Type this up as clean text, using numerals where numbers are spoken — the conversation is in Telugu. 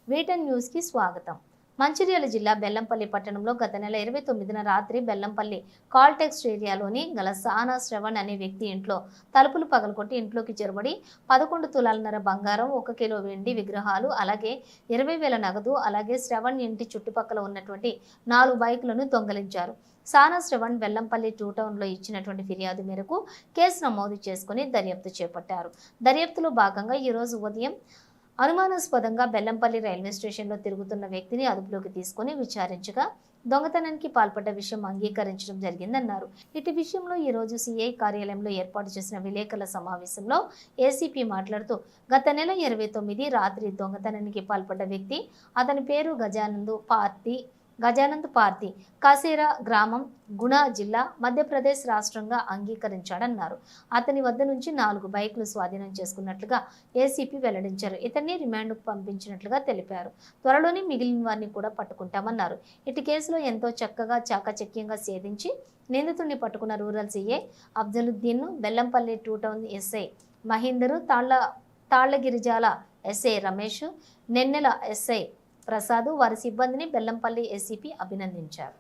వీటన్ న్యూస్కి స్వాగతం. మంచిర్యాల జిల్లా బెల్లంపల్లి పట్టణంలో గత నెల 29న రాత్రి బెల్లంపల్లి కాల్టెక్స్ ఏరియాలోని గల సానా శ్రవణ్ అనే వ్యక్తి ఇంట్లో తలుపులు పగలగొట్టి ఇంట్లోకి చొరబడి 11 తులాలన్నర బంగారం, 1 కిలో వెండి విగ్రహాలు, అలాగే 20,000 నగదు, అలాగే శ్రవణ్ ఇంటి చుట్టుపక్కల ఉన్నటువంటి 4 బైకులను దొంగలించారు. సానా శ్రవణ్ బెల్లంపల్లి 2 టౌన్లో ఇచ్చినటువంటి ఫిర్యాదు మేరకు కేసు నమోదు చేసుకుని దర్యాప్తు చేపట్టారు. దర్యాప్తులో భాగంగా ఈరోజు ఉదయం అనుమానాస్పదంగా బెల్లంపల్లి రైల్వే స్టేషన్లో తిరుగుతున్న వ్యక్తిని అదుపులోకి తీసుకుని విచారించగా దొంగతనానికి పాల్పడ్డ విషయం అంగీకరించడం జరిగిందన్నారు. ఇటు విషయంలో ఈరోజు సిఐ కార్యాలయంలో ఏర్పాటు చేసిన విలేకరుల సమావేశంలో ఏసీపీ మాట్లాడుతూ గత నెల 29 రాత్రి దొంగతనానికి పాల్పడ్డ వ్యక్తి, అతని పేరు గజానంద్ పార్తి, కాసేరా గ్రామం, గుణ జిల్లా, మధ్యప్రదేశ్ రాష్ట్రంగా అంగీకరించాడన్నారు. అతని వద్ద నుంచి 4 బైకులు స్వాధీనం చేసుకున్నట్లుగా ఏసీపీ వెల్లడించారు. ఇతన్ని రిమాండ్కు పంపించినట్లుగా తెలిపారు. త్వరలోనే మిగిలిన వారిని కూడా పట్టుకుంటామన్నారు. ఇటు కేసులో ఎంతో చక్కగా చాకచక్యంగా ఛేదించి నిందితుడిని పట్టుకున్న rural CA Afzaluddin, Bellampalli 2 town SI Mahender, Tallagirijala SI Ramesh, Nennela SI Prasad, వారి సిబ్బందిని బెల్లంపల్లి ఏసీపీ అభినందించారు.